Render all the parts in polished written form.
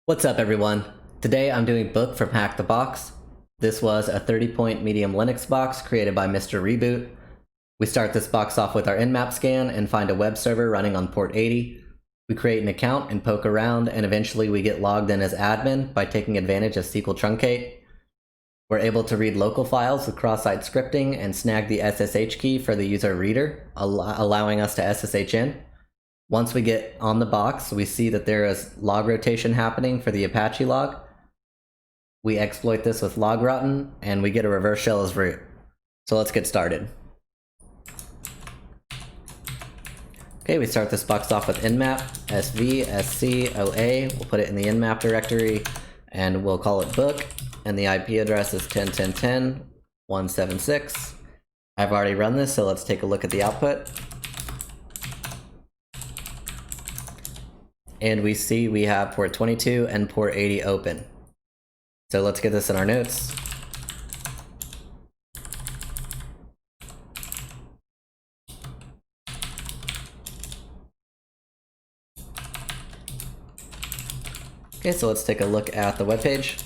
What's up everyone? Today I'm doing book from HackTheBox. This was a 30-point medium Linux box created by Mr. Reboot. We start this box off with our nmap scan and find a web server running on port 80. We create an account and poke around, and eventually we get logged in as admin by taking advantage of SQL truncate. We're able to read local files with cross-site scripting and snag the SSH key for the user reader, allowing us to SSH in. Once we get on the box, we see that there is log rotation happening for the Apache log. We exploit this with logrotten, and we get a reverse shell as root. So let's get started. Okay, we start this box off with nmap, sv, sc, oa. We'll put it in the nmap directory, and we'll call it book, and the IP address is 10.10.10.176. I've already run this, so let's take a look at the output. And we see we have port 22 and port 80 open. So let's get this in our notes. Okay, so let's take a look at the web page.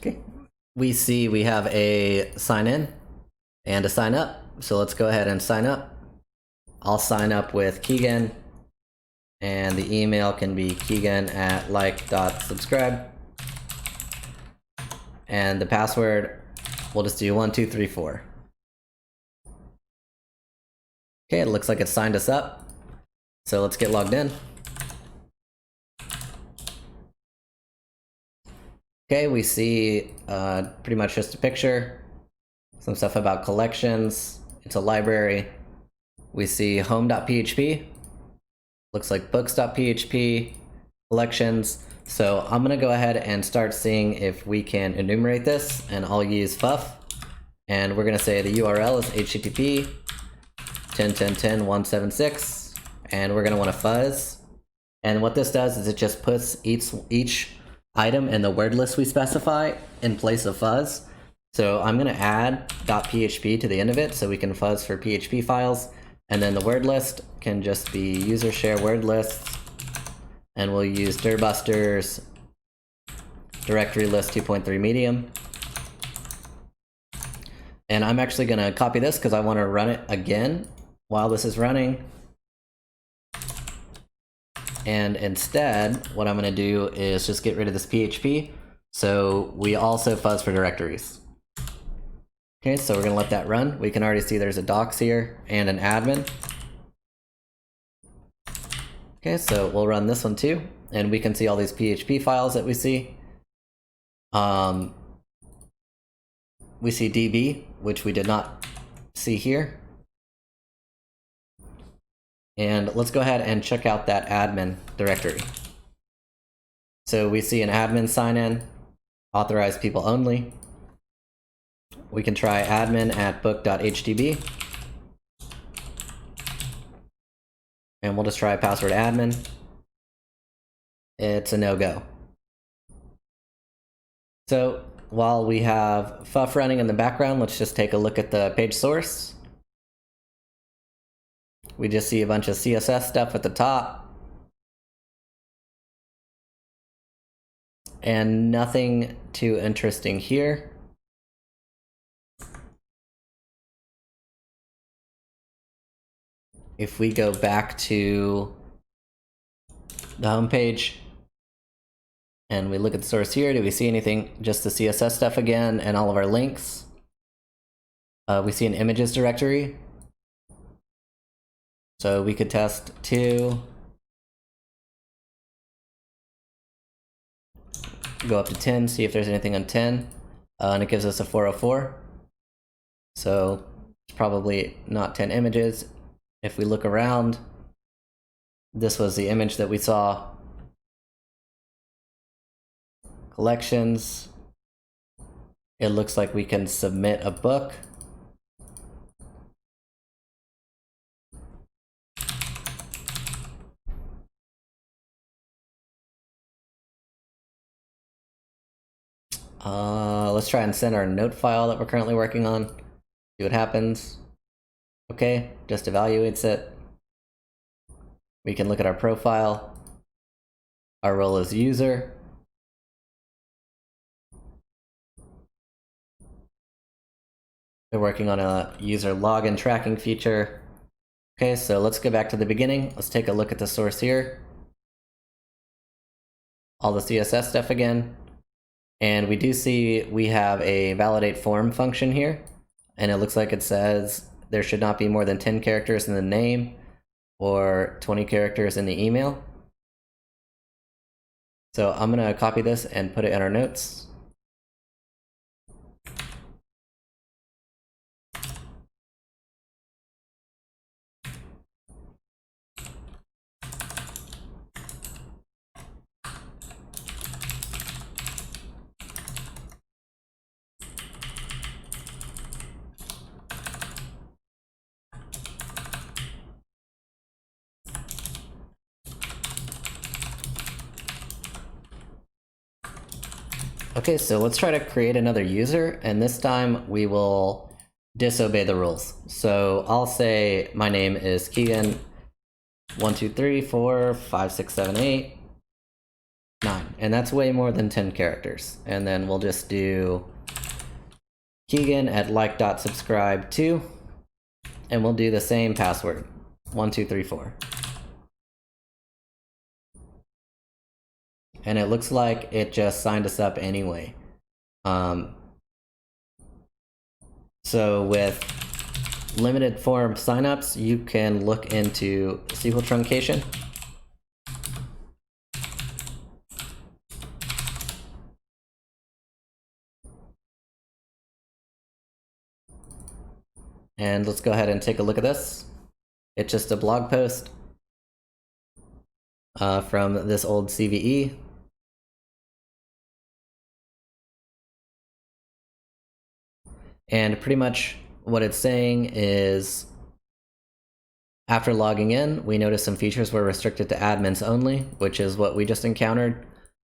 Okay, we see we have a sign in and a sign up. So let's go ahead and sign up. I'll sign up with Keegan, and the email can be keegan@like.subscribe. And the password, we'll just do 1234. Okay, it looks like it signed us up. So let's get logged in. Okay, we see pretty much just a picture, some stuff about collections. It's a library. We see home.php, looks like books.php, collections. So I'm gonna go ahead and start seeing if we can enumerate this, and I'll use ffuf. And we're gonna say the URL is http 10.10.10.176, and we're gonna want to fuzz. And what this does is it just puts each item in the word list we specify in place of fuzz. So I'm going to add .php to the end of it so we can fuzz for PHP files, and then the word list can just be user share word lists, and we'll use dirbuster's directory list 2.3 medium. And I'm actually going to copy this because I want to run it again while this is running. And instead, what I'm going to do is just get rid of this PHP. So we also fuzz for directories. Okay, so we're going to let that run. We can already see there's a docs here and an admin. Okay, so we'll run this one too. And we can see all these PHP files that we see. We see DB, which we did not see here. And let's go ahead and check out that admin directory. So we see an admin sign in, authorized people only. We can try admin at book.hdb. And we'll just try password admin. It's a no-go. So while we have ffuf running in the background, let's just take a look at the page source. We just see a bunch of CSS stuff at the top. And nothing too interesting here. If we go back to the home page and we look at the source here, do we see anything? Just the CSS stuff again and all of our links. We see an images directory. So we could test 2, go up to 10, see if there's anything on 10, and it gives us a 404. So it's probably not 10 images. If we look around, this was the image that we saw. Collections. It looks like we can submit a book. let's try and send our note file that we're currently working on. See what happens. Okay, just evaluates it. We can look at our profile. Our role is user. We're working on a user login tracking feature. Okay, so let's go back to the beginning. Let's take a look at the source here. All the CSS stuff again. And we do see we have a ValidateForm function here. And it looks like it says there should not be more than 10 characters in the name or 20 characters in the email. So I'm gonna copy this and put it in our notes. Okay, so let's try to create another user, and this time we will disobey the rules. So I'll say my name is Keegan 1 2 3 4 5 6 7 8 9, and that's way more than 10 characters. And then we'll just do Keegan at like.subscribe to, and we'll do the same password 1 2 3 4. And it looks like it just signed us up anyway. So with limited form signups, you can look into SQL truncation. And let's go ahead and take a look at this. It's just a blog post from this old CVE. And pretty much what it's saying is, after logging in, we noticed some features were restricted to admins only, which is what we just encountered.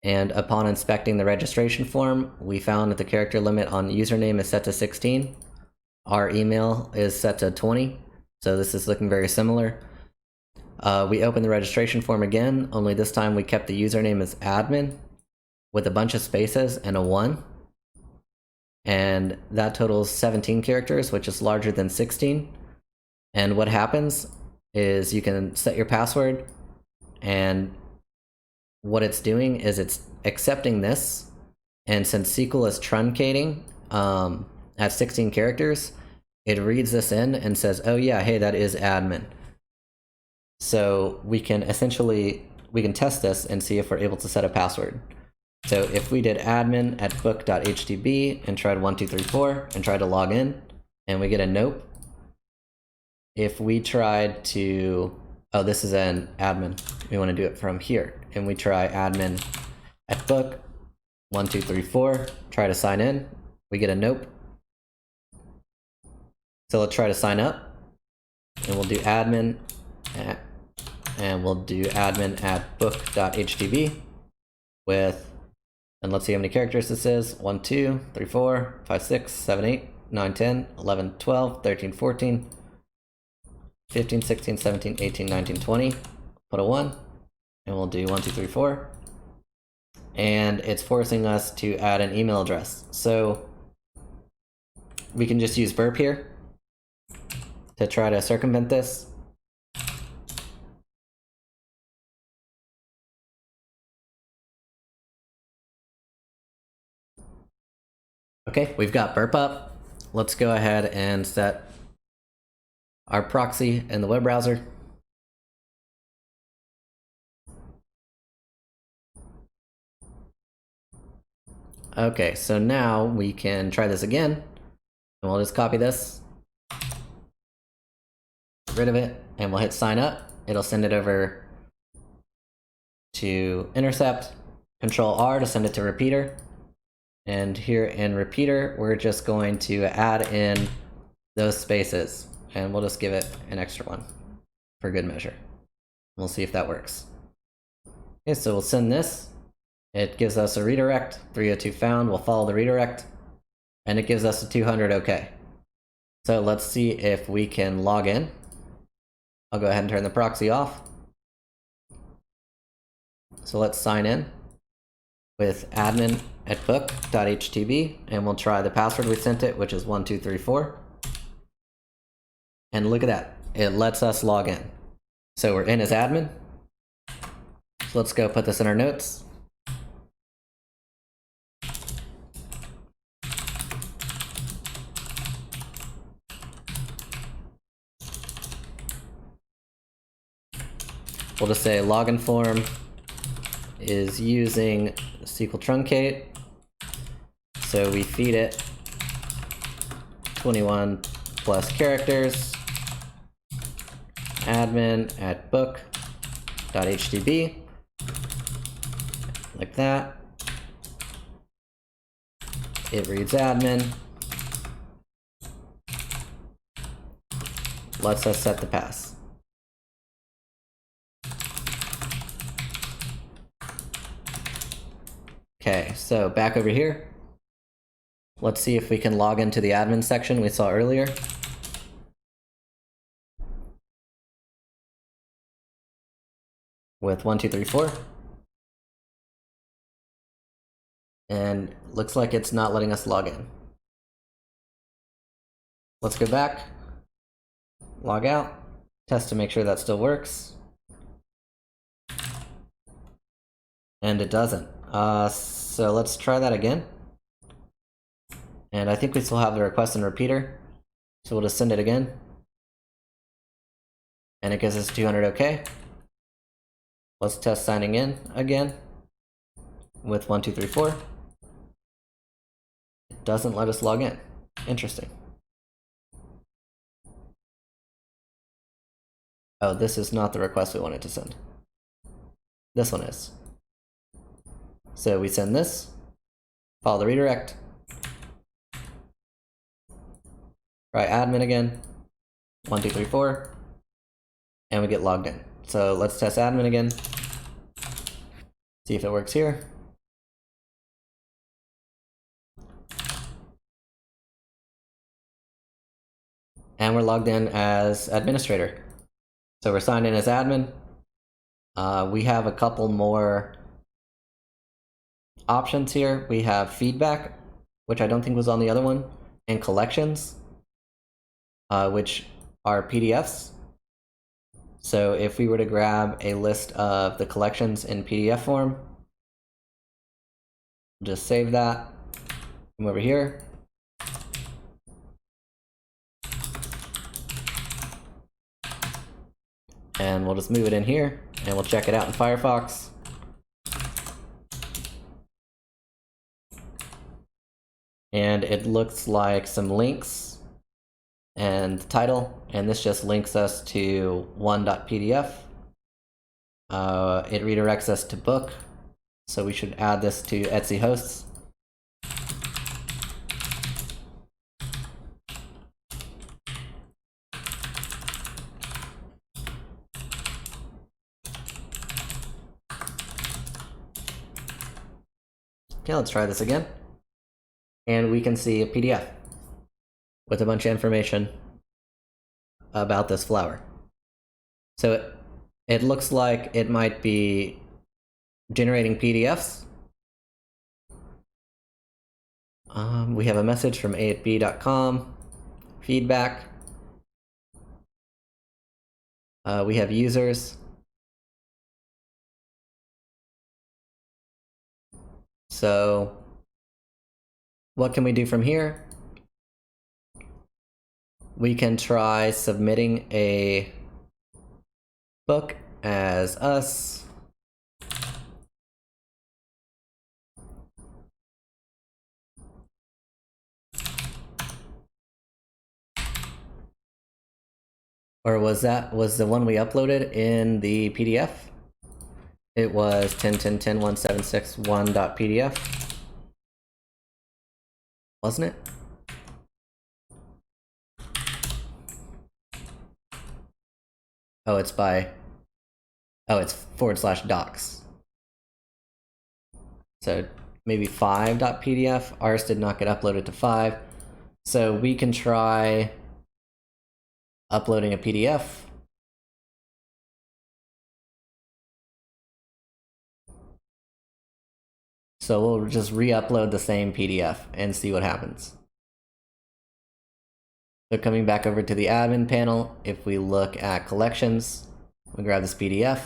And upon inspecting the registration form, we found that the character limit on username is set to 16. Our email is set to 20, so this is looking very similar. We opened the registration form again, only this time we kept the username as admin with a bunch of spaces and a 1. And that totals 17 characters, which is larger than 16. And what happens is you can set your password, and what it's doing is it's accepting this, and since SQL is truncating at 16 characters, it reads this in and says, oh yeah, hey, that is admin. So we can test this and see if we're able to set a password. So if we did admin at book.htb and tried 1 2 3 4 and tried to log in, and we get a nope. If we tried to, oh, this is an admin, we want to do it from here, and we try admin at book 1 2 3 4, try to sign in, we get a nope. So let's try to sign up, and we'll do admin at, and we'll do admin at book.htb with, and let's see how many characters this is. 1 2 3 4 5 6 7 8 9 10 11 12 13 14 15 16 17 18 19 20. Put a 1, and we'll do 1 2 3 4, and it's forcing us to add an email address. So we can just use burp here to try to circumvent this. Okay, we've got burp up. Let's go ahead and set our proxy in the web browser. Okay, so now we can try this again, and we'll just copy this, get rid of it, and we'll hit sign up. It'll send it over to intercept, Control R to send it to repeater. And here in repeater, we're just going to add in those spaces, and we'll just give it an extra one for good measure. We'll see if that works. Okay, so we'll send this. It gives us a redirect, 302 found. We'll follow the redirect. and it gives us a 200 OK. So let's see if we can log in. I'll go ahead and turn the proxy off. So let's sign in with admin at book.htb, and we'll try the password we sent it, which is 1234. And look at that, it lets us log in. So we're in as admin. So let's go put this in our notes. We'll just say login form is using SQL truncate. So we feed it 21 plus characters, admin at book.htb, like that. It reads admin, lets us set the pass. Okay, so back over here. Let's see if we can log into the admin section we saw earlier. With 1234. And looks like it's not letting us log in. Let's go back, log out, test to make sure that still works. And it doesn't. So let's try that again. And I think we still have the request and repeater. So we'll just send it again. And it gives us 200 OK. Let's test signing in again with 1234. It doesn't let us log in. Interesting. Oh, this is not the request we wanted to send. This one is. So we send this, follow the redirect, try admin again, 1234, and we get logged in. So let's test admin again, see if it works here. And we're logged in as administrator. So we're signed in as admin. We have a couple more options here. We have feedback, which I don't think was on the other one, and collections, which are PDFs. So if we were to grab a list of the collections in PDF form, just save that, come over here, and we'll just move it in here, and we'll check it out in Firefox. And it looks like some links and title, and this just links us to one.pdf. It redirects us to book, so we should add this to Etsy hosts. Okay, let's try this again. And we can see a PDF with a bunch of information about this flower. So it looks like it might be generating PDFs. We have a message from a@b.com, feedback. We have users. So what can we do from here? We can try submitting a book as us. Or was the one we uploaded in the PDF? It was 10.10.10.176.1.pdf. Wasn't it? Oh, it's by, oh, it's /docs. So maybe 5.pdf. Ours did not get uploaded to 5. So we can try uploading a PDF. So we'll just re-upload the same PDF and see what happens. So coming back over to the admin panel, if we look at collections, we grab this PDF.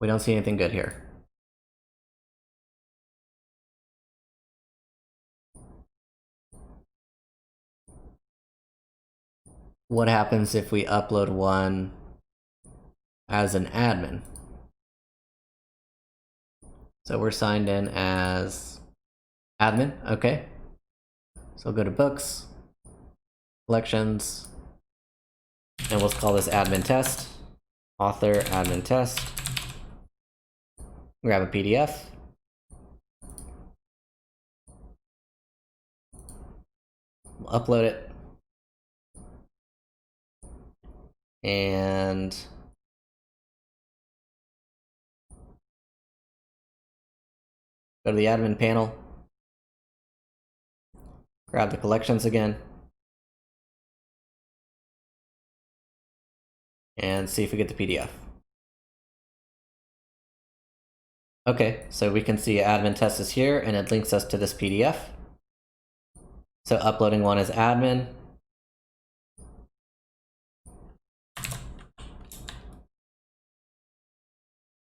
We don't see anything good here. What happens if we upload one as an admin? So we're signed in as admin, okay. So we'll go to books, collections, and we'll call this admin test, author admin test. Grab a PDF. We'll upload it. And go to the admin panel. Grab the collections again. And see if we get the PDF. Okay, so we can see admin test is here and it links us to this PDF. So uploading one as admin.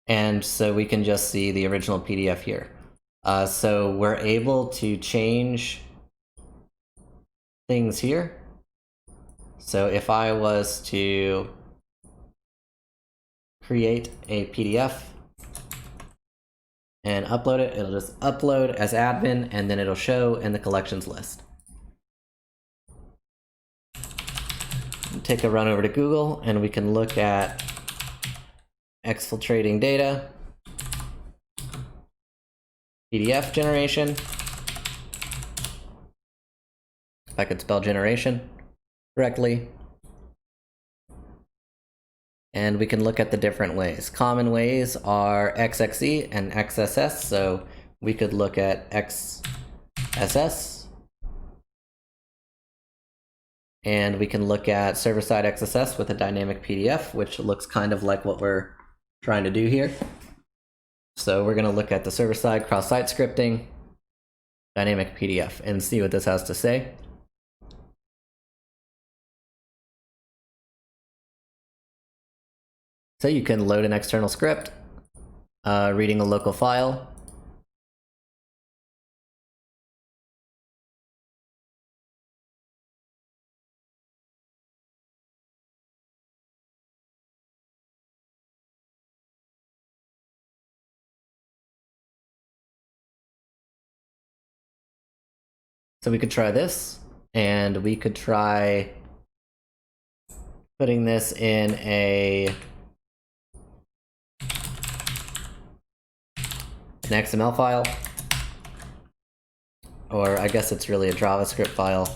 And so we can just see the original PDF here. So we're able to change things here. So if I was to create a PDF and upload it, it'll just upload as admin and then it'll show in the collections list. Take a run over to Google and we can look at exfiltrating data, PDF generation, if I could spell generation correctly. And we can look at the different ways. Common ways are XXE and XSS, so we could look at XSS. And we can look at server-side XSS with a dynamic PDF, which looks kind of like what we're trying to do here. So we're going to look at the server-side cross-site scripting, dynamic PDF, and see what this has to say. So you can load an external script, reading a local file. So we could try this, and we could try putting this in an XML file, or I guess it's really a JavaScript file,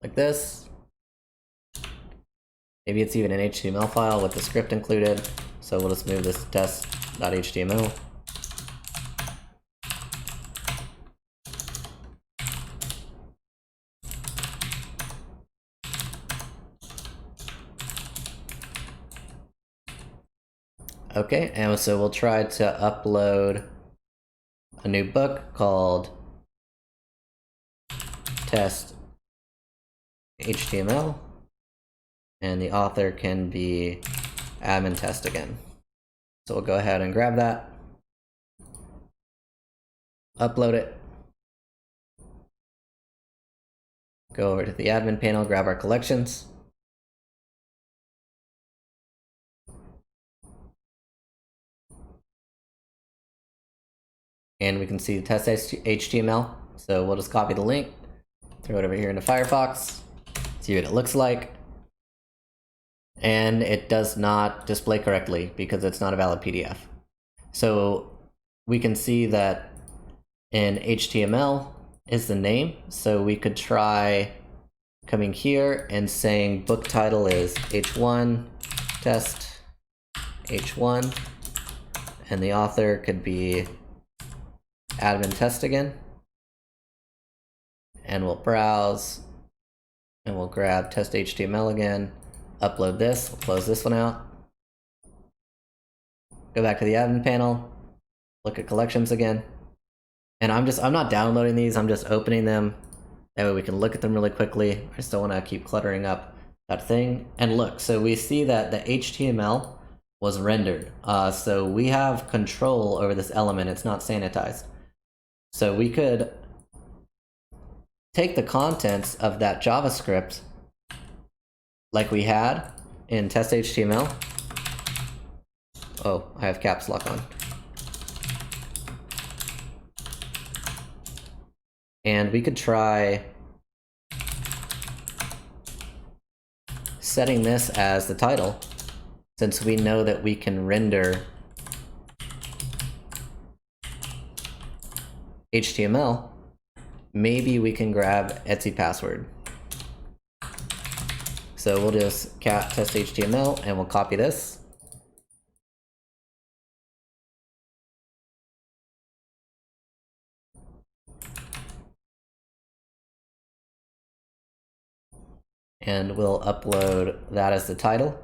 like this. Maybe it's even an HTML file with the script included, so we'll just move this to test.html. Okay, and so we'll try to upload a new book called test HTML, and the author can be admin test again. So we'll go ahead and grab that, upload it, go over to the admin panel, grab our collections. And we can see the test HTML. So we'll just copy the link, throw it over here into Firefox, see what it looks like. and it does not display correctly because it's not a valid PDF. So we can see that in HTML is the name, so we could try coming here and saying book title is H1 test H1, and the author could be admin test again. And we'll browse, and we'll grab test HTML again, upload this, we'll close this one out, go back to the admin panel, look at collections again, and I'm not downloading these, I'm just opening them. That way we can look at them really quickly. I just don't want to keep cluttering up that thing. And look, so we see that the HTML was rendered. So we have control over this element, it's not sanitized. So we could take the contents of that JavaScript like we had in test HTML. Oh, I have caps lock on. And we could try setting this as the title, since we know that we can render HTML. Maybe we can grab Etsy password. So we'll just cat test HTML and we'll copy this. And we'll upload that as the title.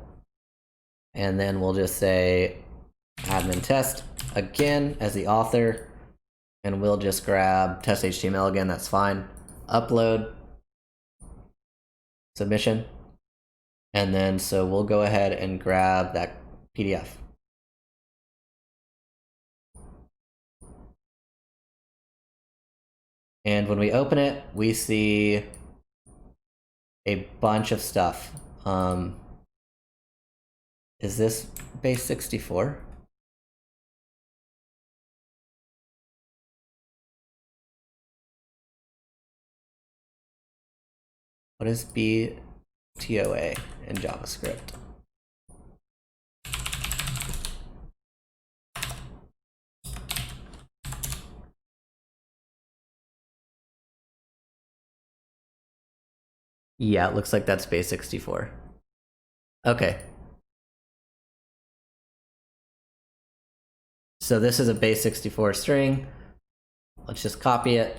And then we'll just say admin test again as the author. And we'll just grab test HTML again, that's fine. Upload, submission. And then so we'll go ahead and grab that PDF. And when we open it, we see a bunch of stuff. Is this base 64? What is BTOA in JavaScript? Yeah, it looks like that's base 64. Okay. So this is a base 64 string. Let's just copy it.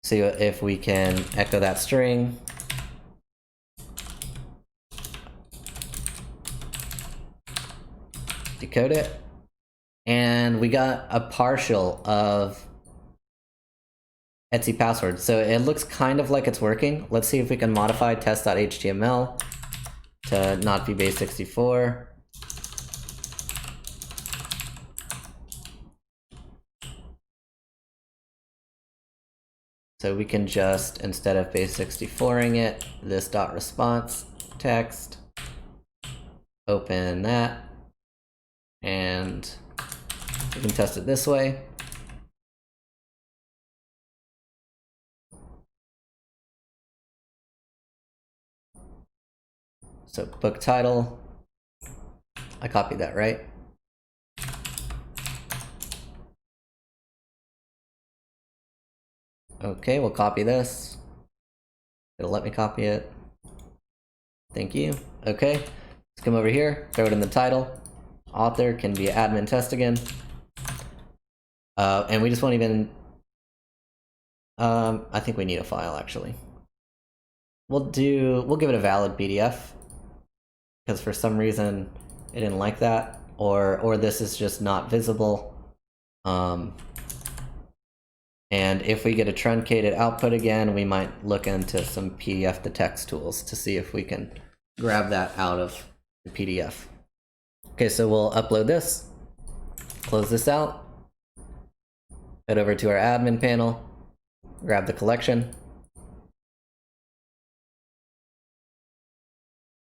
See if we can echo that string. Decode it. And we got a partial of Etsy password. So it looks kind of like it's working. Let's see if we can modify test.html to not be base 64. So we can just, instead of base 64ing it, this dot response text, open that, and we can test it this way. So book title, I copied that, right? Okay, we'll copy this. It'll let me copy it. Thank you. Okay, let's come over here, throw it in the title. Author can be admin test again. And we just won't even, I think we need a file actually. We'll give it a valid PDF, because for some reason it didn't like that, or this is just not visible. And if we get a truncated output again, we might look into some PDF to text tools to see if we can grab that out of the PDF. Okay, so we'll upload this, close this out, head over to our admin panel, grab the collection,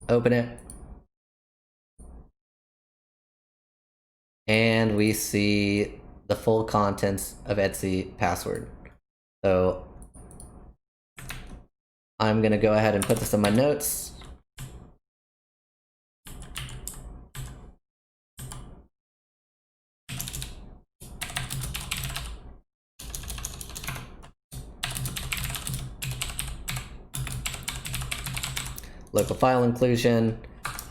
open it, and we see the full contents of Etsy password. So I'm gonna go ahead and put this in my notes. local file inclusion,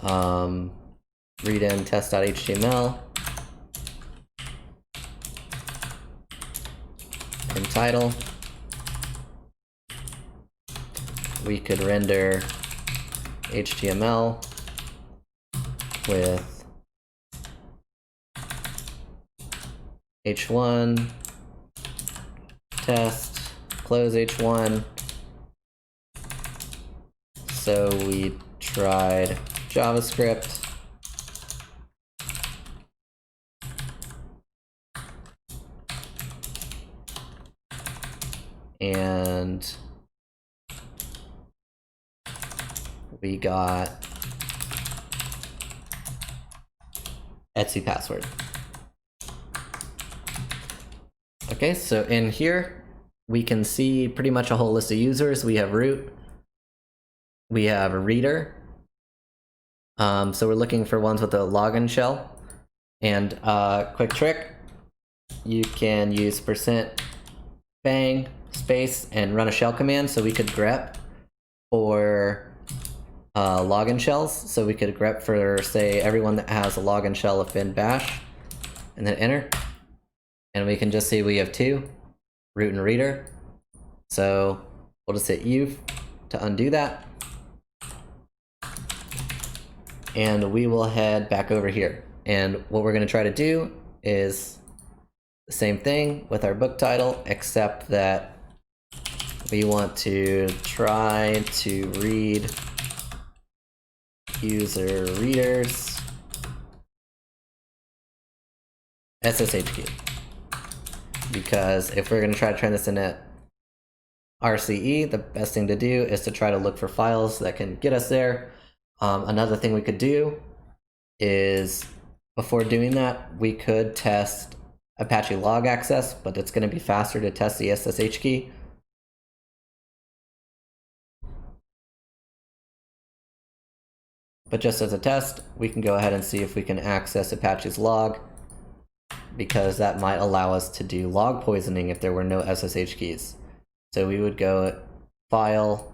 read in test.html, and title. We could render HTML with h1 test, close h1. So we tried JavaScript, and we got Etsy password. Okay, so in here, we can see pretty much a whole list of users. We have root, we have a reader. So we're looking for ones with a login shell. And quick trick, you can use %bang space and run a shell command. So we could grep for login shells. So we could grep for, say, everyone that has a login shell of bin bash, and then enter. And we can just see we have two, root and reader. So we'll just hit U to undo that. And we will head back over here. And what we're going to try to do is the same thing with our book title, except that we want to try to read user readers SSH key. Because if we're going to try to turn this into RCE, the best thing to do is to try to look for files that can get us there. Another thing we could do is, before doing that, we could test Apache log access, but it's going to be faster to test the SSH key. But just as a test, we can go ahead and see if we can access Apache's log, because that might allow us to do log poisoning if there were no SSH keys. So we would go file,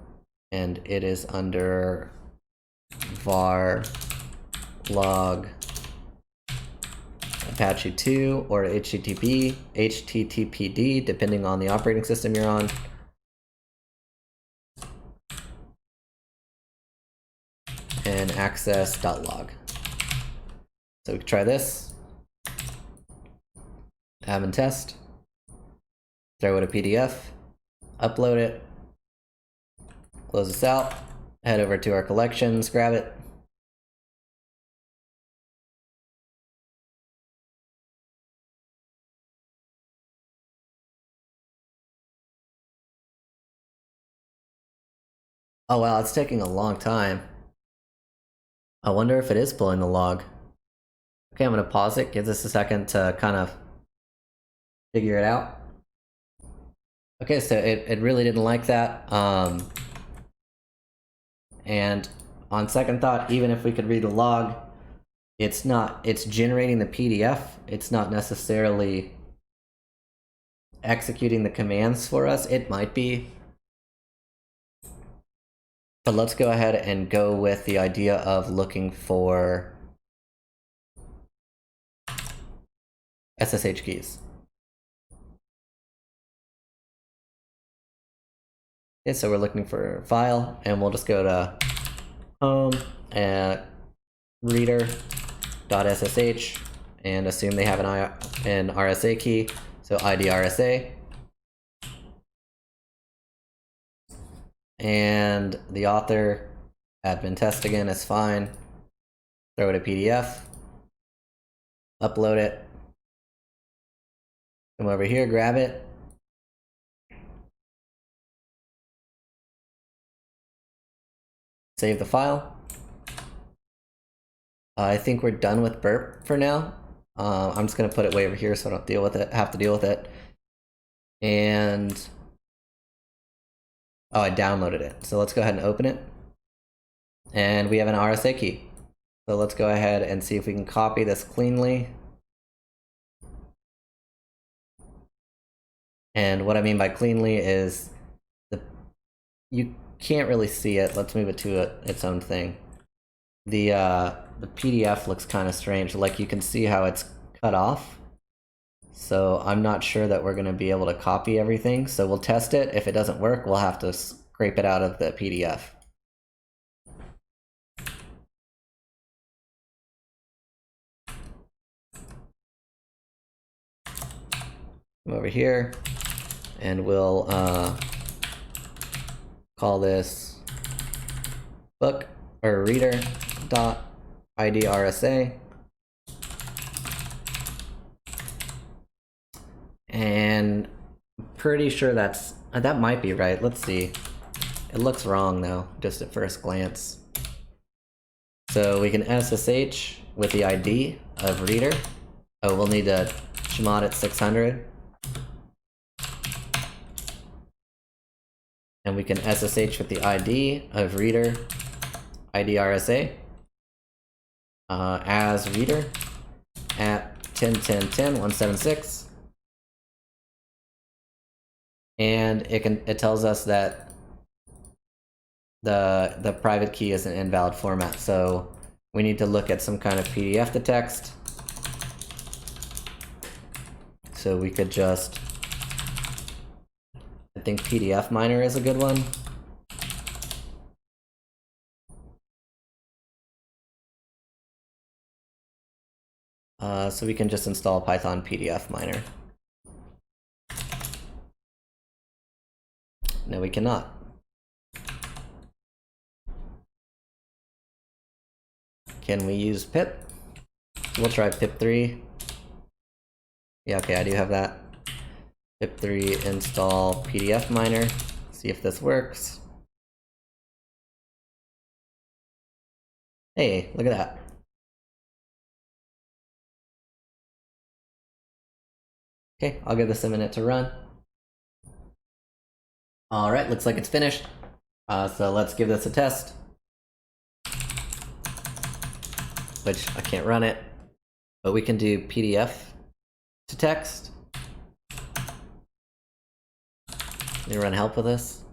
and it is under var log Apache 2 or HTTPD, depending on the operating system you're on. And access.log. So we can try this. Admin test. Throw it a PDF. Upload it. Close this out. Head over to our collections, grab it. Oh wow, it's taking a long time. I wonder if it is pulling the log. Okay, I'm gonna pause it, give this a second to kind of figure it out. Okay, so it really didn't like that. And on second thought, even if we could read the log, it's generating the PDF. It's not necessarily executing the commands for us. It might be. But let's go ahead and go with the idea of looking for SSH keys. Okay, so we're looking for file, and we'll just go to home and reader.ssh and assume they have an RSA key, so ID RSA. And the author, admin test again, is fine. Throw it a PDF. Upload it. Come over here, grab it. Save the file. I think we're done with burp for now. I'm just going to put it way over here so I don't have to deal with it. And oh, I downloaded it. So let's go ahead and open it. And we have an RSA key. So let's go ahead and see if we can copy this cleanly. And what I mean by cleanly is you can't really see it. Let's move it to its own thing. The PDF looks kind of strange. Like, you can see how it's cut off. So I'm not sure that we're going to be able to copy everything. So we'll test it. If it doesn't work, we'll have to scrape it out of the PDF. Come over here, and we'll call this book or reader dot idrsa, and I'm pretty sure that might be right. Let's see. It looks wrong though, just at first glance. So we can SSH with the ID of reader. Oh, we'll need to chmod at 600. And we can SSH with the ID of reader IDRSA as reader at 10.10.10.176, and it tells us that the private key is an invalid format, so we need to look at some kind of PDF to text. So we could just, I think pdfminer is a good one. So we can just install Python pdfminer. No, we cannot. Can we use pip? We'll try pip3. Yeah, okay, I do have that. pip3 install pdfminer. See if this works. Hey, look at that. Okay, I'll give this a minute to run. Alright, looks like it's finished. So let's give this a test. Which, I can't run it. But we can do PDF to text. Can you run help with this?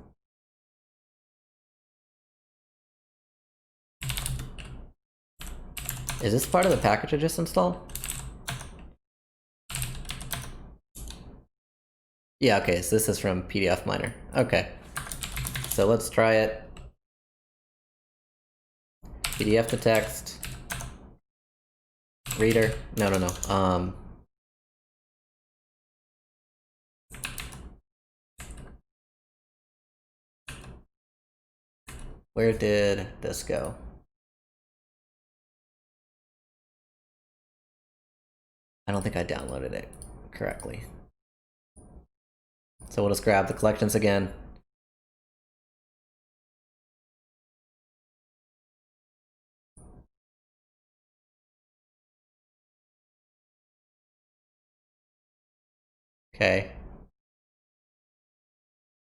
Is this part of the package I just installed? Yeah, okay, so this is from pdfminer. Okay. So let's try it. PDF to text. Reader. No. Where did this go? I don't think I downloaded it correctly. So we'll just grab the collections again. Okay.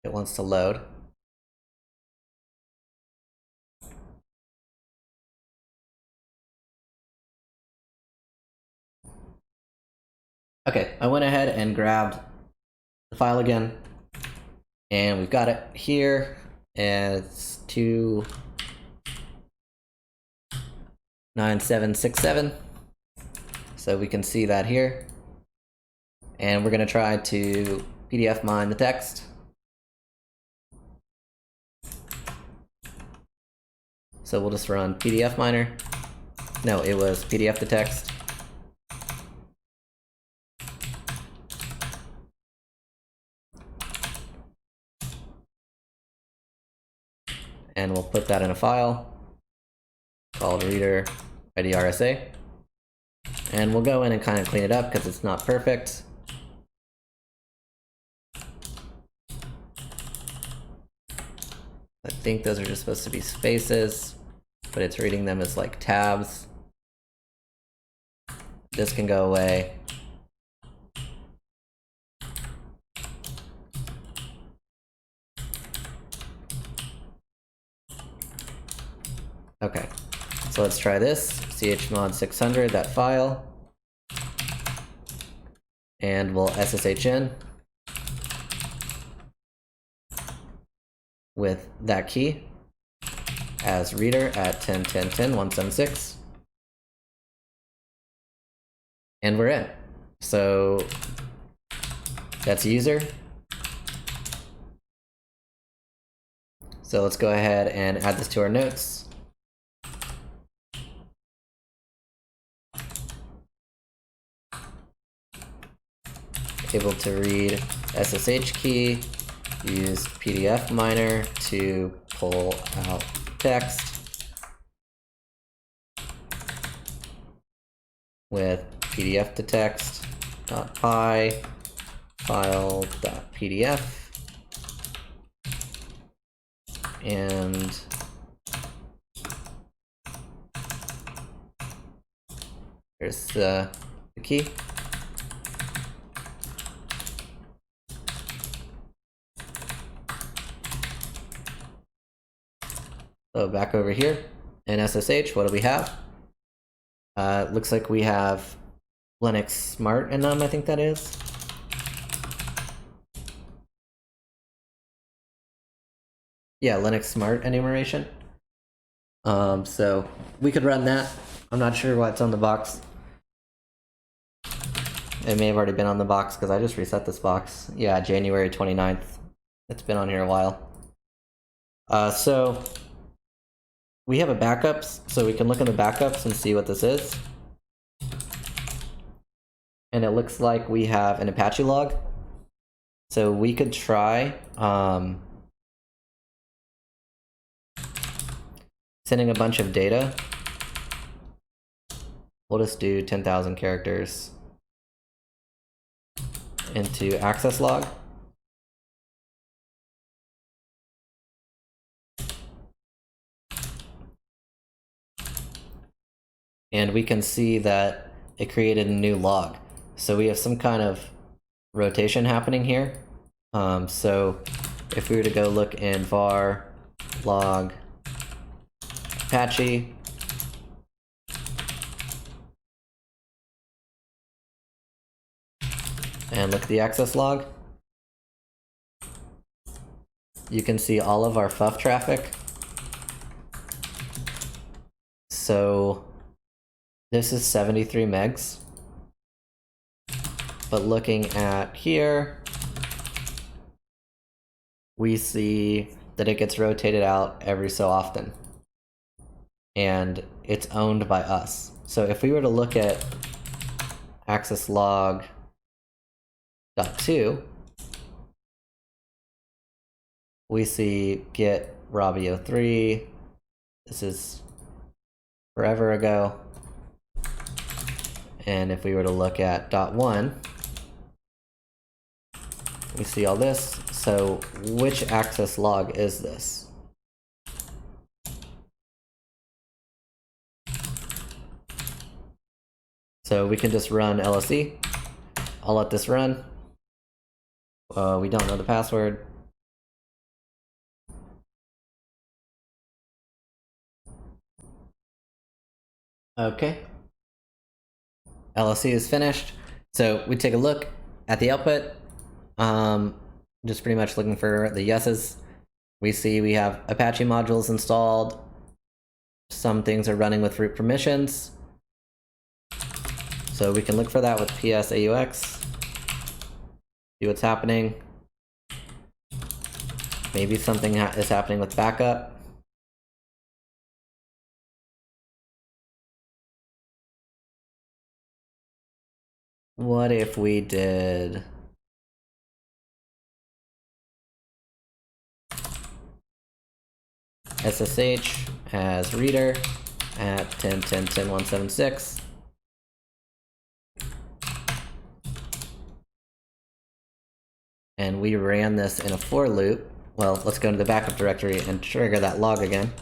It wants to load. Okay, I went ahead and grabbed the file again, and we've got it here. It's 29767. So we can see that here. And we're going to try to PDF mine the text. So we'll just run pdfminer. No, it was PDF to text. And we'll put that in a file called reader idrsa. And we'll go in and kind of clean it up because it's not perfect. I think those are just supposed to be spaces, but it's reading them as like tabs. This can go away. Okay, so let's try this. chmod 600, that file. And we'll SSH in. with that key as reader at 10.10.10.176. And we're in. So that's user. So let's go ahead and add this to our notes. Able to read SSH key, use pdfminer to pull out text with pdf to text.py file.pdf, and here's the key. So back over here in SSH, what do we have? Looks like we have Linux Smart enum, I think that is. Yeah, Linux Smart enumeration. So we could run that. I'm not sure what's on the box. It may have already been on the box because I just reset this box. Yeah, January 29th. It's been on here a while. So we have a backups, so we can look in the backups and see what this is. And it looks like we have an Apache log. So we could try sending a bunch of data. We'll just do 10,000 characters into access.log. And we can see that it created a new log. So we have some kind of rotation happening here. So if we were to go look in var log Apache, and look at the access log, you can see all of our ffuf traffic. So this is 73 megs. But looking at here, we see that it gets rotated out every so often. And it's owned by us. So if we were to look at access.log.2, we see get Robbie03. This is forever ago. And if we were to look at .1, we see all this. So which access log is this? So we can just run LSE. I'll let this run. We don't know the password. Okay. LSE is finished. So we take a look at the output. Just pretty much looking for the yeses. We see we have Apache modules installed. Some things are running with root permissions. So we can look for that with ps-aux. See what's happening. Maybe something is happening with backup. What if we did SSH as reader at 10.10.10.176? And we ran this in a for loop. Well, let's go into the backup directory and trigger that log again.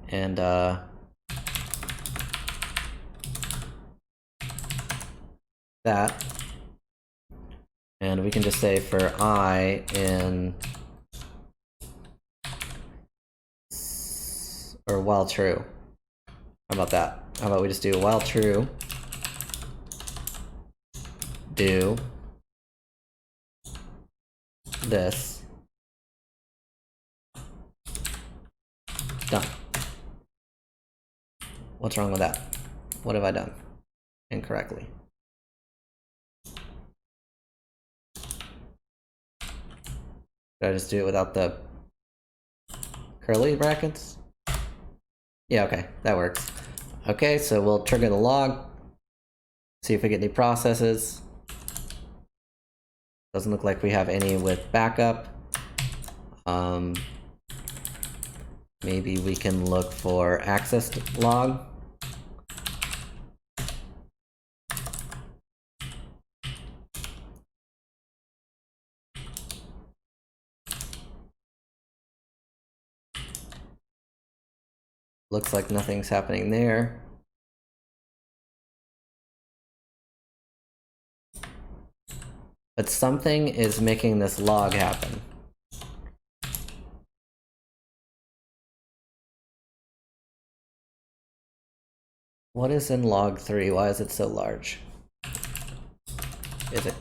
And that. And we can just say for I in, or while true. How about that? How about we just do while true, do this. Done. What's wrong with that? What have I done incorrectly? Did I just do it without the curly brackets? Yeah, okay, that works. Okay, so we'll trigger the log, see if we get any processes. Doesn't look like we have any with backup. Maybe we can look for access.log. Looks like nothing's happening there. But something is making this log happen. What is in log 3? Why is it so large? Is it?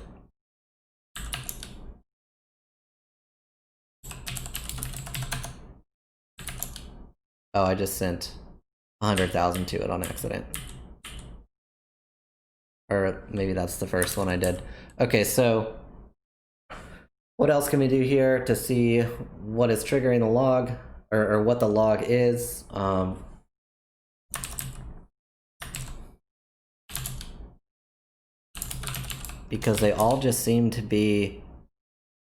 Oh, I just sent 100,000 to it on accident. Or maybe that's the first one I did. Okay, so what else can we do here to see what is triggering the log, or what the log is? Because they all just seem to be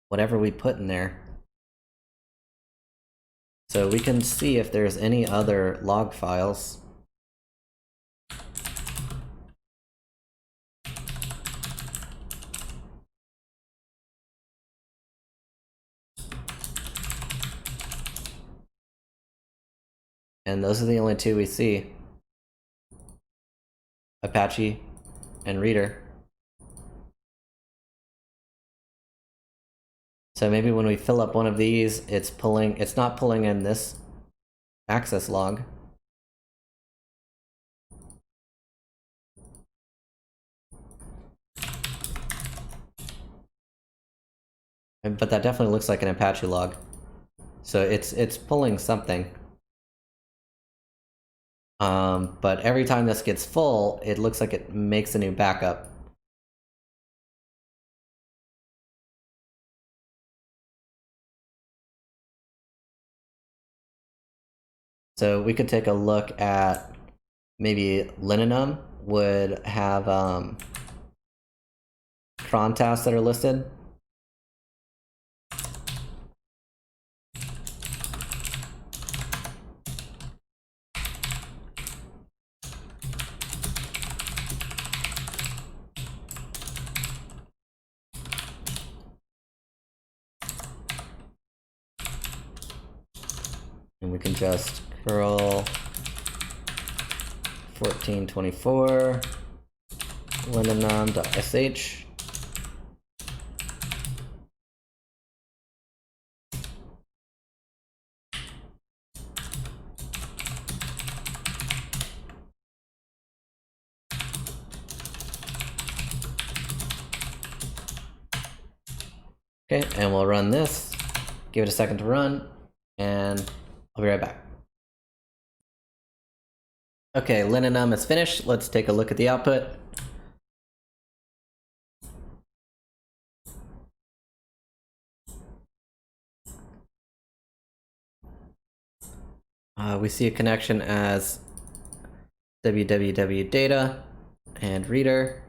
whatever we put in there. So we can see if there's any other log files. And those are the only two we see. Apache and Reader. So maybe when we fill up one of these, it's not pulling in this access log. But that definitely looks like an Apache log. So it's pulling something. But every time this gets full, it looks like it makes a new backup. So we could take a look at maybe LinEnum would have cron tasks that are listed. And we can just curl 1424 linenum.sh. Okay, and we'll run this, give it a second to run, and I'll be right back. Okay, LinEnum is finished. Let's take a look at the output. We see a connection as www data and reader.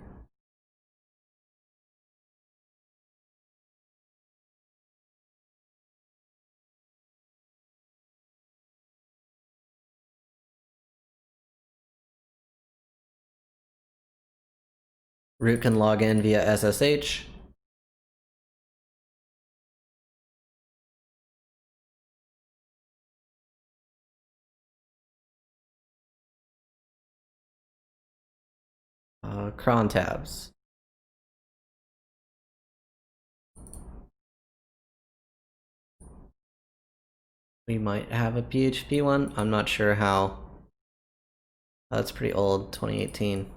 Root can log in via SSH. Cron tabs. We might have a PHP one. I'm not sure how. That's pretty old, 2018.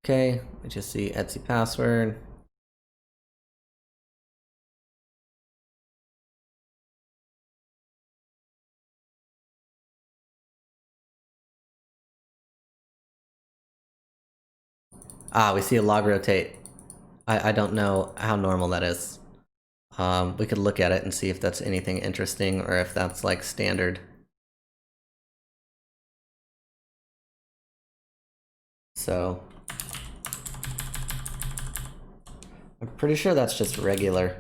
Okay, we just see Etsy password. Ah, we see a log rotate. I don't know how normal that is. We could look at it and see if that's anything interesting or if that's like standard. So I'm pretty sure that's just regular.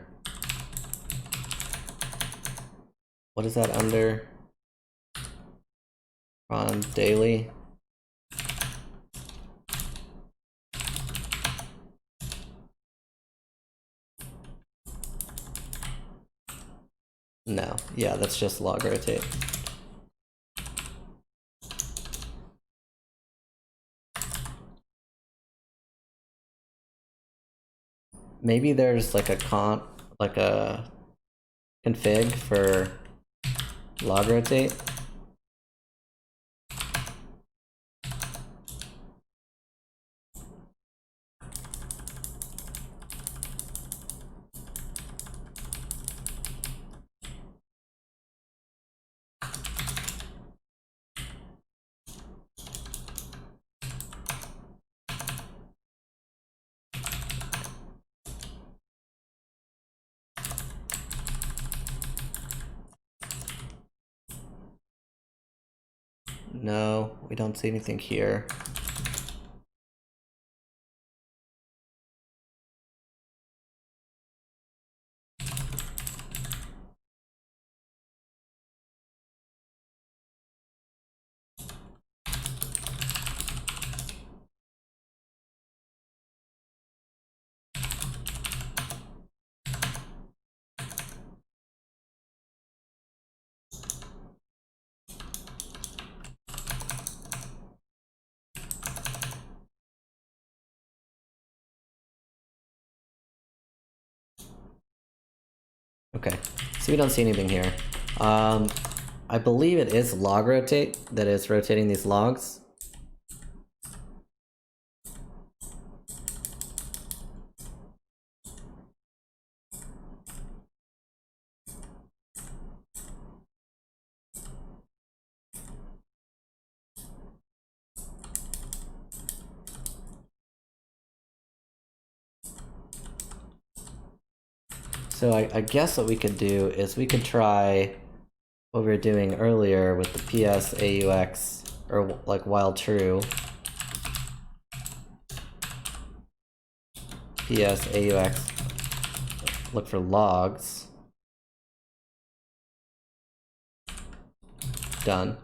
What is that under? On daily? No, yeah, that's just log rotate. Maybe there's like a config for log rotate. No, we don't see anything here. Okay, so we don't see anything here. I believe it is log rotate that is rotating these logs. So I guess what we could do is we could try what we were doing earlier with the PS AUX, or like while true. PS AUX, look for logs. Done.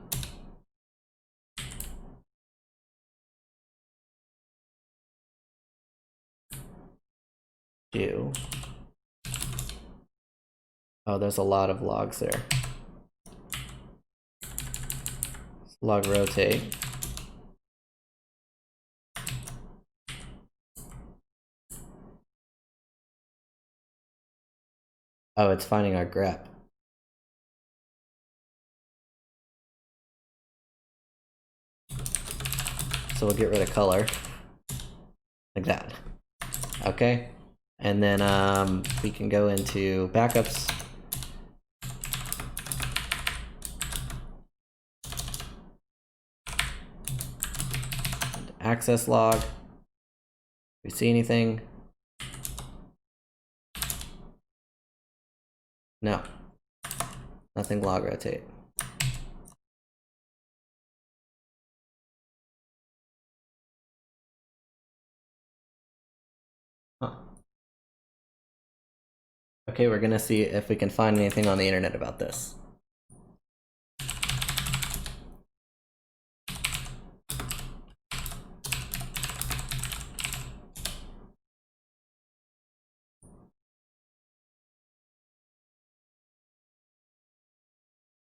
Do. Oh, there's a lot of logs there. Log rotate. Oh, it's finding our grep. So we'll get rid of color. Like that. Okay. And then we can go into backups. Access log. We see anything? No. Nothing log rotate. Huh. Okay, we're gonna see if we can find anything on the internet about this.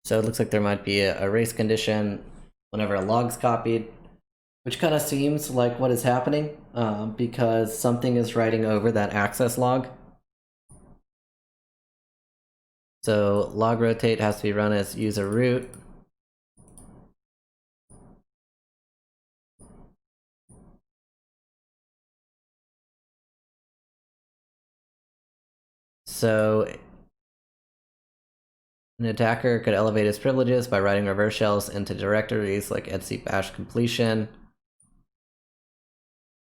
So it looks like there might be a race condition whenever a log's copied, which kind of seems like what is happening because something is writing over that access log. So log rotate has to be run as user root. So an attacker could elevate his privileges by writing reverse shells into directories like etc bash completion.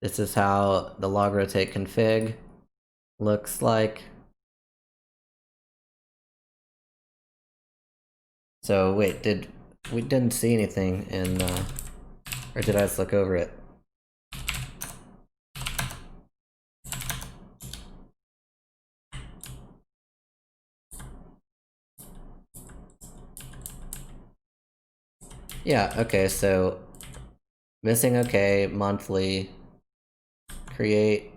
This is how the log rotate config looks like. So wait, we didn't see anything in, or did I just look over it? Yeah, okay, so missing okay, monthly, create.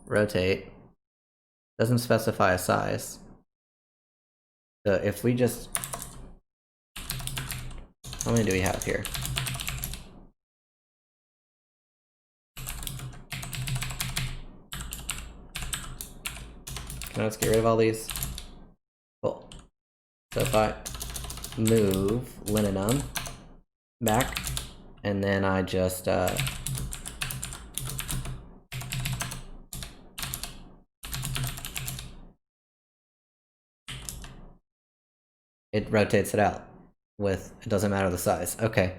Rotate. Doesn't specify a size. So if we just... How many do we have here? Can I just get rid of all these? Cool. So if I move LinEnum back, and then I just it rotates it out with, it doesn't matter the size. Okay.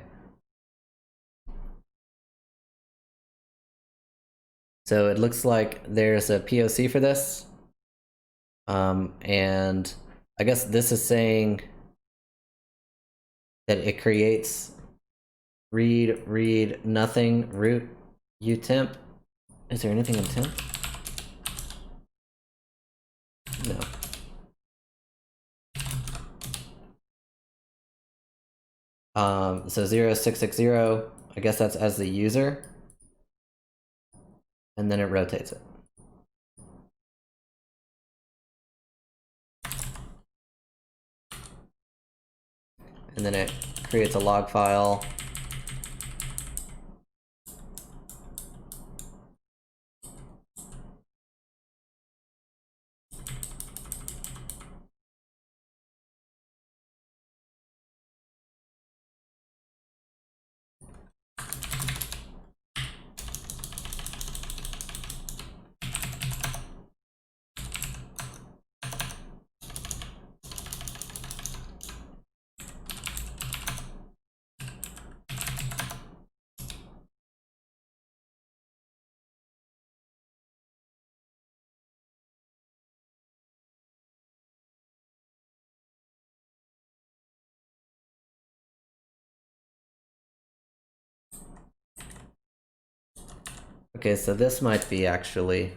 So it looks like there's a POC for this. And I guess this is saying that it creates read nothing root utemp. Is there anything in temp? No. So 0660, I guess that's as the user, and then it rotates it. And then it creates a log file. Okay, so this might be actually...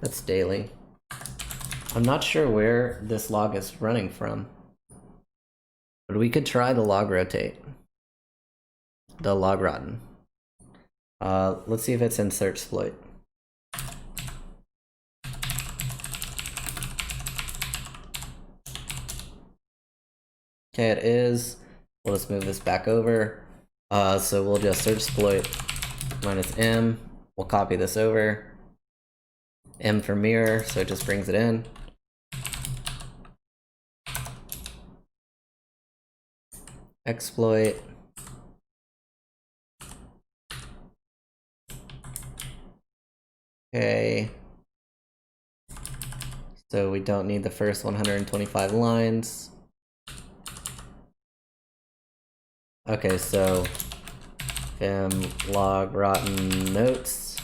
That's daily. I'm not sure where this log is running from, but we could try the log rotate. The logrotten. Let's see if it's in search exploit. Okay, it is. We'll just move this back over. So we'll just search exploit -m. We'll copy this over. M for mirror, so it just brings it in. Exploit. Okay. So we don't need the first 125 lines. Okay, so vim logrotten notes.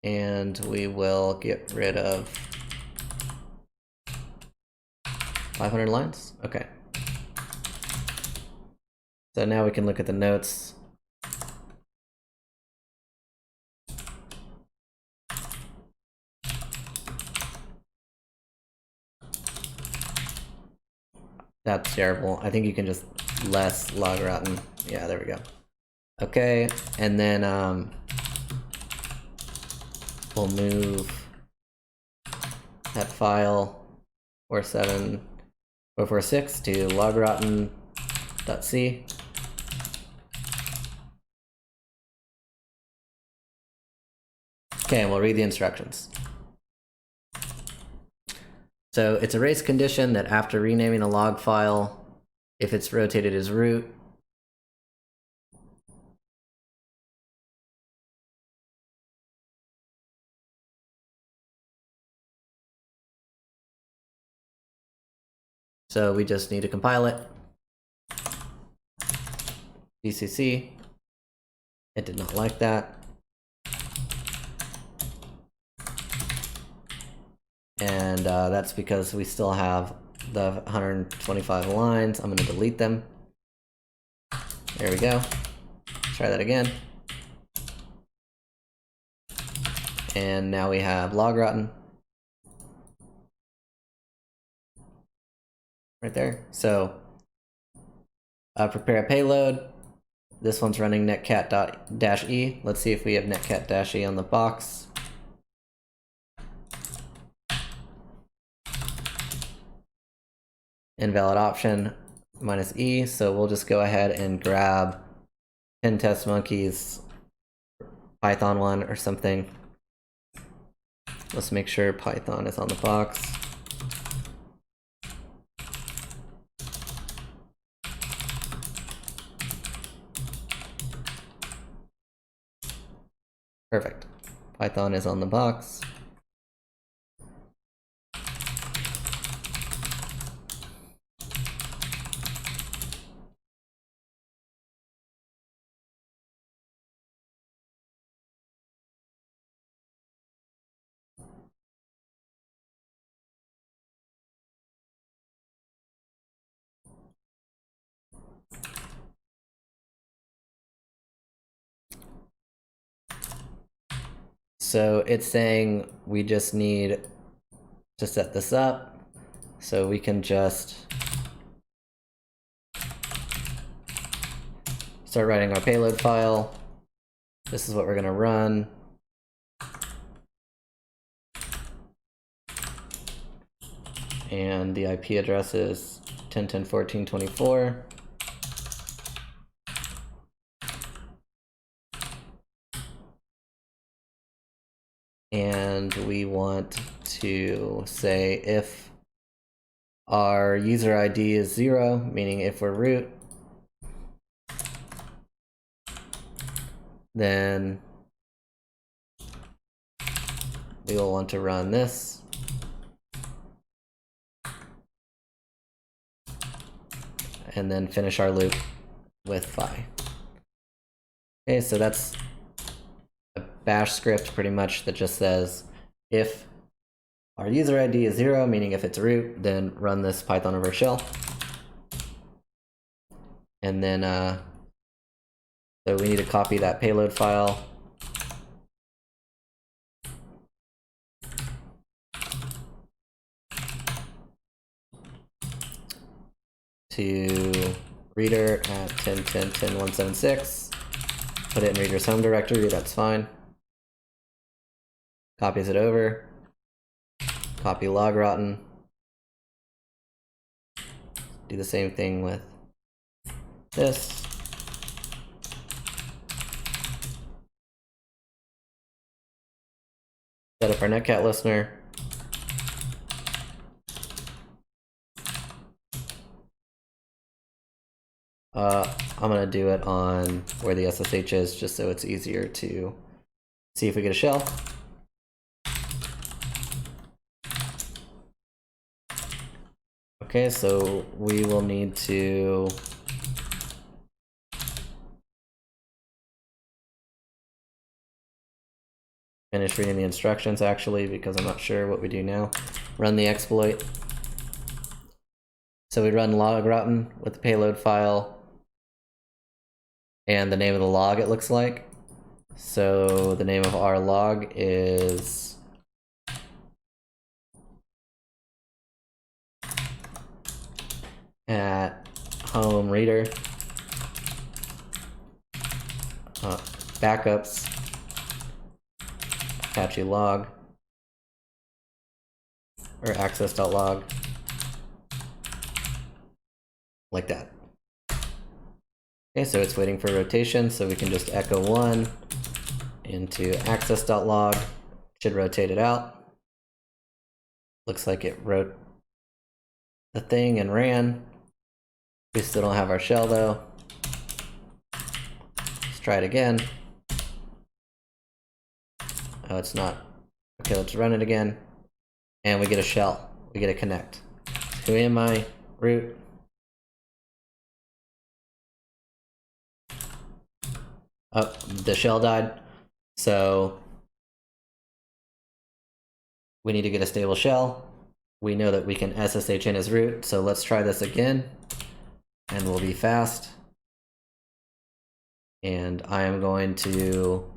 And we will get rid of 500 lines? Okay. So now we can look at the notes. That's terrible. I think you can just less logrotten. Yeah, there we go. Okay, and then we'll move that file 47446 to logrotten.c. Okay, and we'll read the instructions. So it's a race condition that after renaming a log file, if it's rotated as root, so we just need to compile it. GCC. It did not like that. And that's because we still have the 125 lines. I'm going to delete them. There we go. Try that again. And now we have logrotten. Right there. So prepare a payload. This one's running netcat-e. Let's see if we have netcat-e on the box. Invalid option -e, so we'll just go ahead and grab Pen Test Monkey's Python one or something. Let's make sure Python is on the box. Perfect. Python is on the box. So it's saying we just need to set this up, so we can just start writing our payload file. This is what we're going to run. And the IP address is 10.10.14.24. And we want to say if our user ID is 0, meaning if we're root, then we will want to run this. And then finish our loop with phi. Okay, so that's a bash script pretty much that just says if our user ID is 0, meaning if it's root, then run this Python reverse shell. And then so we need to copy that payload file. To reader at 10.10.10.176. Put it in reader's home directory, that's fine. Copies it over. Copy logrotten. Do the same thing with this. Set up our netcat listener. I'm gonna do it on where the SSH is, just so it's easier to see if we get a shell. Okay, so we will need to finish reading the instructions actually, because I'm not sure what we do now. Run the exploit. So we run logrotten with the payload file and the name of the log, it looks like. So the name of our log is at home reader backups Apache log or access.log, like that. Okay, so it's waiting for rotation, so we can just echo 1 into access.log. Should rotate it out. Looks like it wrote the thing and ran. We still don't have our shell though. Let's try it again. Oh, it's not. Okay, let's run it again. And we get a shell. We get a connect. Who am I? Root. Oh, the shell died. So we need to get a stable shell. We know that we can SSH in as root, so let's try this again. And we'll be fast. And I am going to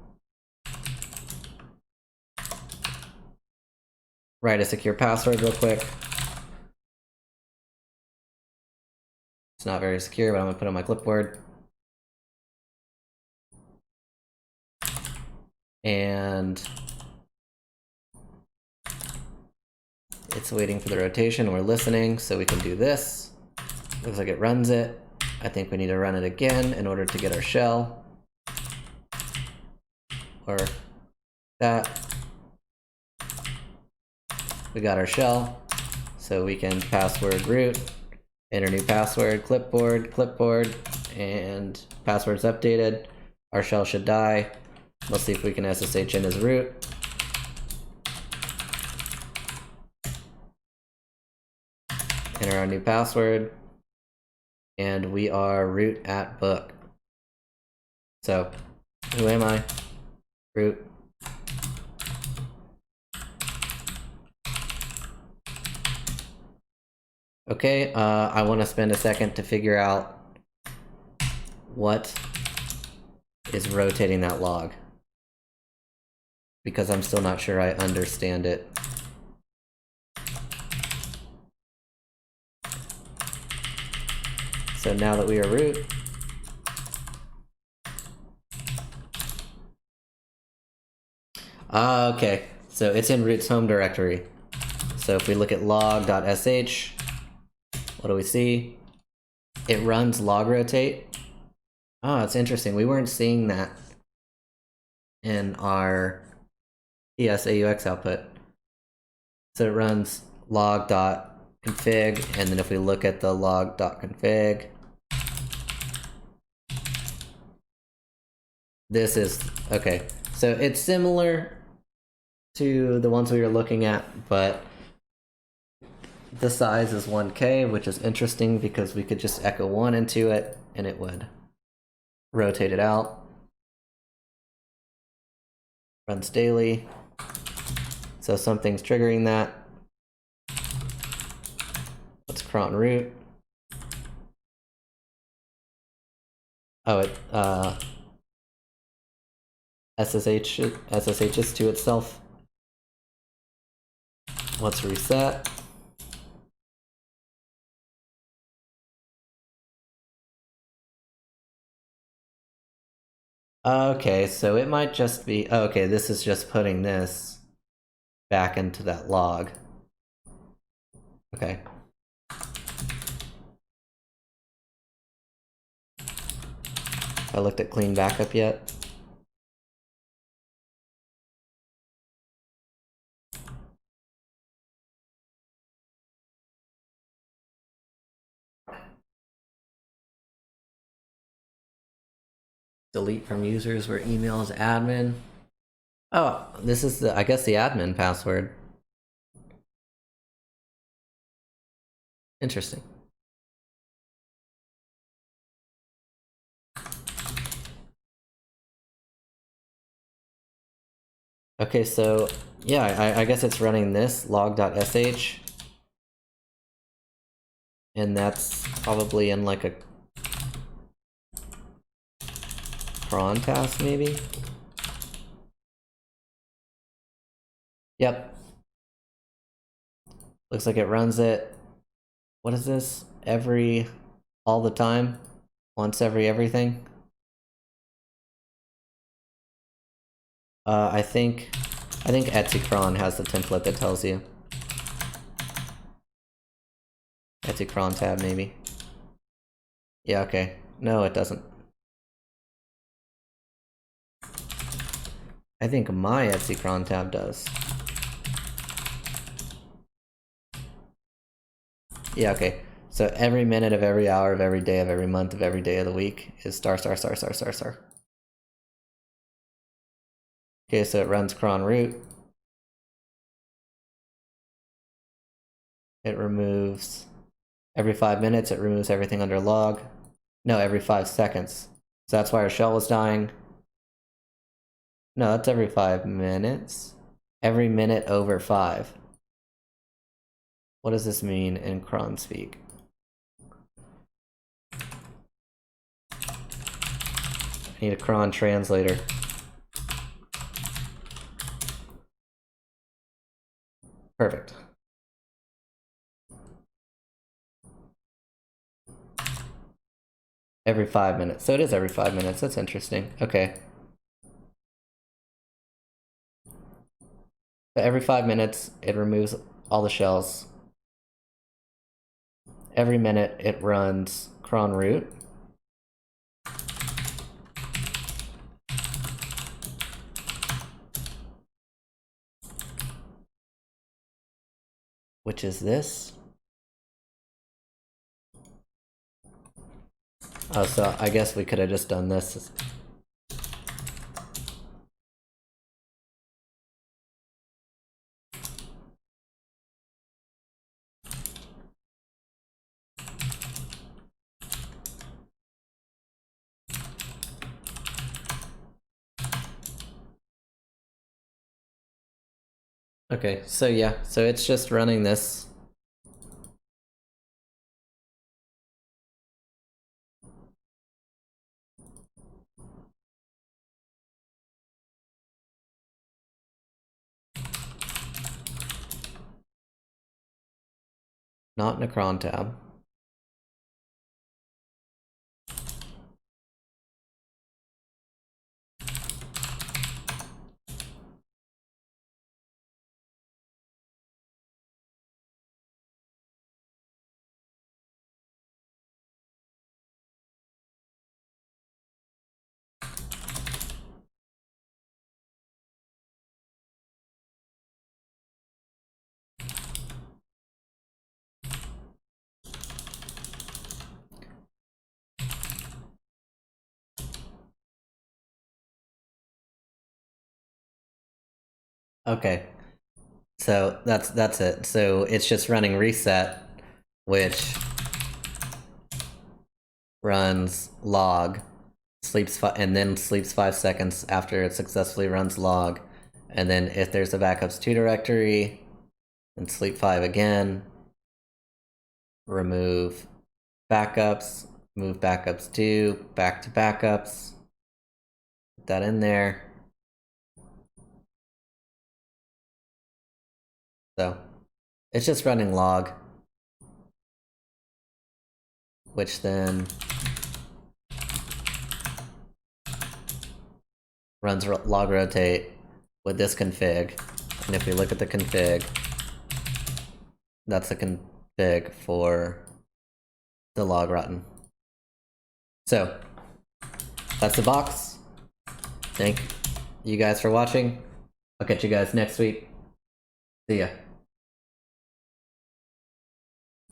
write a secure password real quick. It's not very secure, but I'm gonna put it on my clipboard. And it's waiting for the rotation. We're listening, so we can do this. Looks like it runs it. I think we need to run it again in order to get our shell. Or that. We got our shell, so we can password root, enter new password, clipboard, and password's updated. Our shell should die. Let's see if we can SSH in as root. Enter our new password, and we are root at book. So, who am I? Root. Okay, I want to spend a second to figure out what is rotating that log, because I'm still not sure I understand it. So now that we are root, okay, so it's in root's home directory. So if we look at log.sh, what do we see? It runs log rotate. Oh, it's interesting. We weren't seeing that in our ES-AUX output. So it runs log.config, and then if we look at the log.config, this is, okay. So it's similar to the ones we were looking at, but the size is 1K, which is interesting because we could just echo 1 into it and it would rotate it out. Runs daily. So something's triggering that. Let's cron root. Oh, it SSHs to itself. Let's reset. Okay, so it might just be, okay, this is just putting this back into that log. Okay. I looked at clean backup yet. Delete from users where email is admin. Oh, this is the, I guess, the admin password. Interesting. Okay, so yeah, I guess it's running this log.sh, and that's probably in like a cron task maybe. Yep. Looks like it runs it. What is this? All the time? Once every everything? I think etcron has the template that tells you. Etcron tab maybe. Yeah, okay. No, it doesn't. I think my Etsy cron tab does. Yeah, okay. So every minute of every hour of every day of every month of every day of the week is star star star star star star. Okay, so it runs cron root. It removes every 5 minutes, it removes everything under log. No, every 5 seconds. So that's why our shell was dying. No, that's every 5 minutes. Every minute over 5. What does this mean in cron speak? I need a cron translator. Perfect. Every 5 minutes. So it is every 5 minutes. That's interesting. Okay. But every 5 minutes, it removes all the shells. Every minute, it runs cron root. Which is this. Oh, so I guess we could have just done this. Okay, so yeah, so it's just running this. Not in a cron tab. Okay, so that's it. So it's just running reset, which runs log, and then sleeps 5 seconds after it successfully runs log, and then if there's a backups 2 directory, then sleep 5 again, remove backups, move backups 2, back to backups, put that in there. So it's just running log, which then runs log rotate with this config. And if we look at the config, that's the config for the logrotten. So that's the box. Thank you guys for watching. I'll catch you guys next week. See ya.